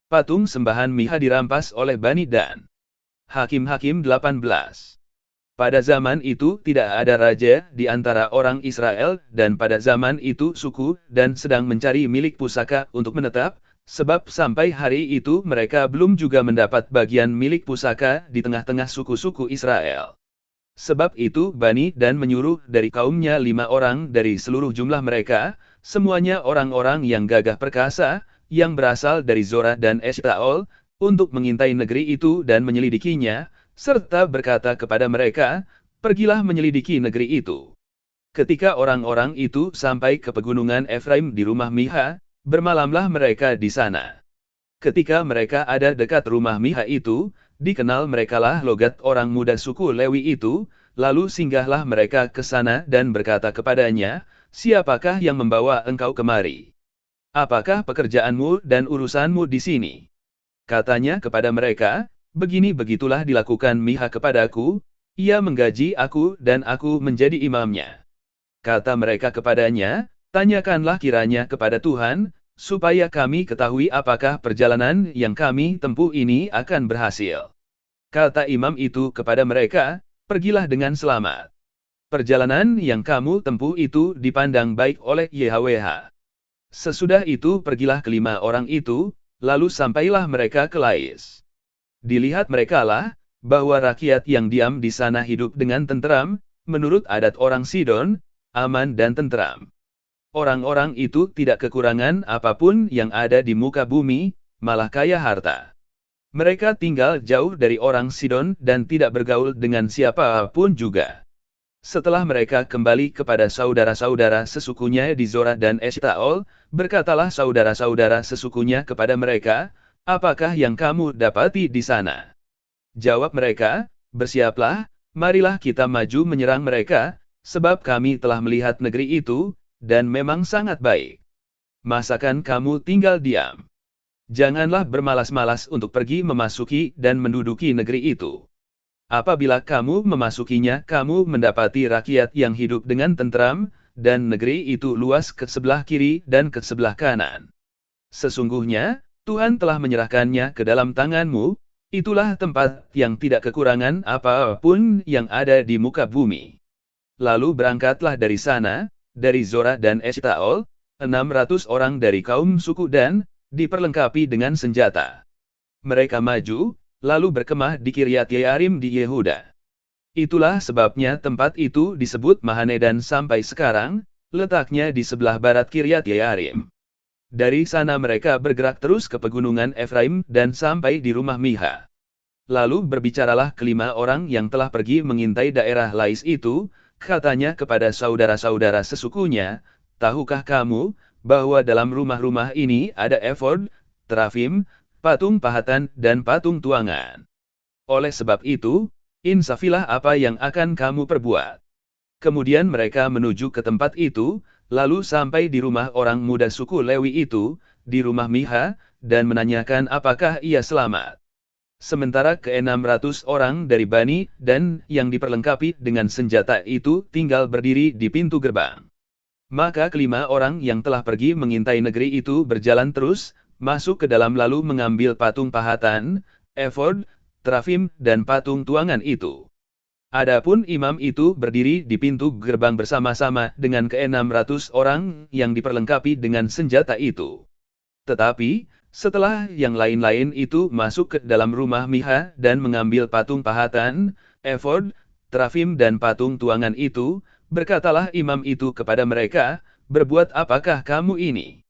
Patung sembahan Miha dirampas oleh Bani Dan. Hakim-Hakim 18. Pada zaman itu tidak ada raja di antara orang Israel, dan pada zaman itu suku Dan sedang mencari milik pusaka untuk menetap, sebab sampai hari itu mereka belum juga mendapat bagian milik pusaka di tengah-tengah suku-suku Israel. Sebab itu Bani Dan menyuruh dari kaumnya 5 orang dari seluruh jumlah mereka, semuanya orang-orang yang gagah perkasa, yang berasal dari Zora dan Eshtaol, untuk mengintai negeri itu dan menyelidikinya, serta berkata kepada mereka, "Pergilah menyelidiki negeri itu." Ketika orang-orang itu sampai ke pegunungan Efraim di rumah Miha, bermalamlah mereka di sana. Ketika mereka ada dekat rumah Miha itu, dikenal merekalah logat orang muda suku Lewi itu, lalu singgahlah mereka ke sana dan berkata kepadanya, "Siapakah yang membawa engkau kemari? Apakah pekerjaanmu dan urusanmu di sini?" Katanya kepada mereka, "Begini-begitulah dilakukan Miha kepadaku, ia menggaji aku dan aku menjadi imamnya." Kata mereka kepadanya, "Tanyakanlah kiranya kepada Tuhan, supaya kami ketahui apakah perjalanan yang kami tempuh ini akan berhasil." Kata imam itu kepada mereka, "Pergilah dengan selamat. Perjalanan yang kamu tempuh itu dipandang baik oleh YHWH." Sesudah itu pergilah kelima orang itu, lalu sampailah mereka ke Lais. Dilihat merekalah, bahwa rakyat yang diam di sana hidup dengan tenteram, menurut adat orang Sidon, aman dan tenteram. Orang-orang itu tidak kekurangan apapun yang ada di muka bumi, malah kaya harta. Mereka tinggal jauh dari orang Sidon dan tidak bergaul dengan siapapun juga. Setelah mereka kembali kepada saudara-saudara sesukunya di Zora dan Eshtaol, berkatalah saudara-saudara sesukunya kepada mereka, "Apakah yang kamu dapati di sana?" Jawab mereka, "Bersiaplah, marilah kita maju menyerang mereka, sebab kami telah melihat negeri itu, dan memang sangat baik. Masakan kamu tinggal diam? Janganlah bermalas-malas untuk pergi memasuki dan menduduki negeri itu. Apabila kamu memasukinya, kamu mendapati rakyat yang hidup dengan tenteram, dan negeri itu luas ke sebelah kiri dan ke sebelah kanan. Sesungguhnya, Tuhan telah menyerahkannya ke dalam tanganmu, itulah tempat yang tidak kekurangan apapun yang ada di muka bumi." Lalu berangkatlah dari sana, dari Zora dan Eshtaol, 600 orang dari kaum suku Dan, diperlengkapi dengan senjata. Mereka maju, lalu berkemah di Kiryat Yearim di Yehuda. Itulah sebabnya tempat itu disebut Mahanedan sampai sekarang, letaknya di sebelah barat Kiryat Yearim. Dari sana mereka bergerak terus ke pegunungan Efraim dan sampai di rumah Miha. Lalu berbicaralah kelima orang yang telah pergi mengintai daerah Lais itu, katanya kepada saudara-saudara sesukunya, "Tahukah kamu, bahwa dalam rumah-rumah ini ada efod, terafim, patung pahatan dan patung tuangan? Oleh sebab itu, insafilah apa yang akan kamu perbuat." Kemudian mereka menuju ke tempat itu, lalu sampai di rumah orang muda suku Lewi itu, di rumah Miha, dan menanyakan apakah ia selamat. Sementara ke-600 orang dari Bani Dan yang diperlengkapi dengan senjata itu tinggal berdiri di pintu gerbang. Maka kelima orang yang telah pergi mengintai negeri itu berjalan terus, masuk ke dalam lalu mengambil patung pahatan, efod, terafim dan patung tuangan itu. Adapun imam itu berdiri di pintu gerbang bersama-sama dengan ke-600 orang yang diperlengkapi dengan senjata itu. Tetapi, setelah yang lain-lain itu masuk ke dalam rumah Miha dan mengambil patung pahatan, efod, terafim dan patung tuangan itu, berkatalah imam itu kepada mereka, "Berbuat apakah kamu ini?"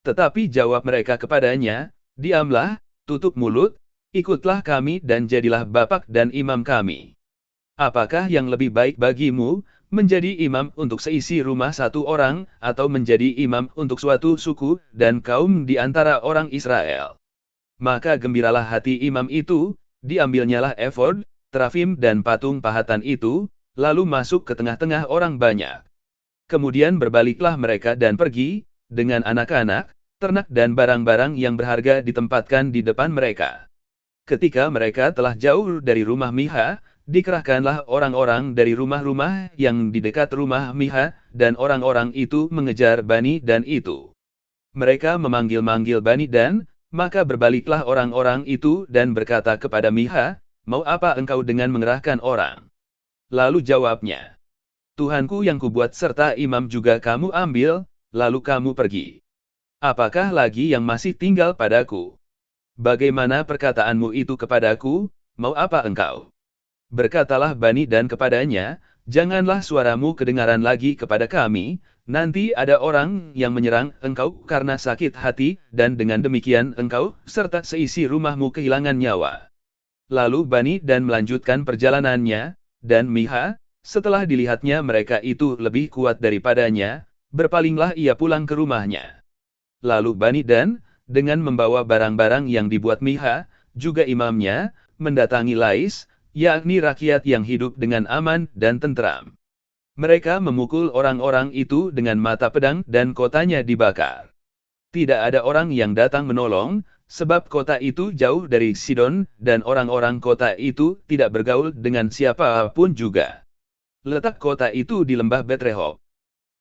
Tetapi jawab mereka kepadanya, "Diamlah, tutup mulut, ikutlah kami dan jadilah bapak dan imam kami. Apakah yang lebih baik bagimu, menjadi imam untuk seisi rumah satu orang, atau menjadi imam untuk suatu suku dan kaum di antara orang Israel?" Maka gembiralah hati imam itu, diambilnyalah efod, terafim dan patung pahatan itu, lalu masuk ke tengah-tengah orang banyak. Kemudian berbaliklah mereka dan pergi, dengan anak-anak, ternak dan barang-barang yang berharga ditempatkan di depan mereka. Ketika mereka telah jauh dari rumah Miha, dikerahkanlah orang-orang dari rumah-rumah yang di dekat rumah Miha, dan orang-orang itu mengejar Bani Dan itu. Mereka memanggil-manggil Bani Dan, Maka berbaliklah orang-orang itu dan berkata kepada Miha, "Mau apa engkau dengan mengerahkan orang?" Lalu jawabnya, "Tuhanku yang kubuat serta imam juga kamu ambil, lalu kamu pergi. Apakah lagi yang masih tinggal padaku? Bagaimana perkataanmu itu kepadaku, mau apa engkau?" Berkatalah Bani Dan kepadanya, "Janganlah suaramu kedengaran lagi kepada kami, nanti ada orang yang menyerang engkau karena sakit hati, dan dengan demikian engkau, serta seisi rumahmu kehilangan nyawa." Lalu Bani Dan melanjutkan perjalanannya, dan Miha, setelah dilihatnya mereka itu lebih kuat daripadanya, berpalinglah ia pulang ke rumahnya. Lalu Bani Dan, dengan membawa barang-barang yang dibuat Miha, juga imamnya, mendatangi Lais, yakni rakyat yang hidup dengan aman dan tentram. Mereka memukul orang-orang itu dengan mata pedang dan kotanya dibakar. Tidak ada orang yang datang menolong, sebab kota itu jauh dari Sidon, dan orang-orang kota itu tidak bergaul dengan siapapun juga. Letak kota itu di lembah Bet-Rehob.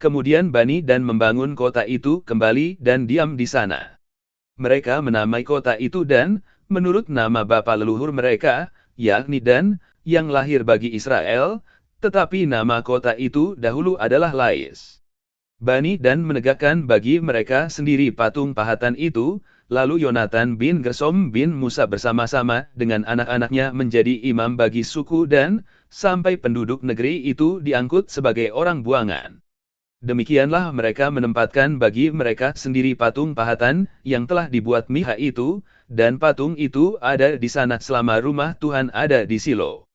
Kemudian Bani Dan membangun kota itu kembali dan diam di sana. Mereka menamai kota itu Dan, menurut nama bapa leluhur mereka, yakni Dan, yang lahir bagi Israel, tetapi nama kota itu dahulu adalah Lais. Bani Dan menegakkan bagi mereka sendiri patung pahatan itu, lalu Yonatan bin Gersom bin Musa bersama-sama dengan anak-anaknya menjadi imam bagi suku Dan, sampai penduduk negeri itu diangkut sebagai orang buangan. Demikianlah mereka menempatkan bagi mereka sendiri patung pahatan yang telah dibuat Miha itu, dan patung itu ada di sana selama rumah Tuhan ada di Silo.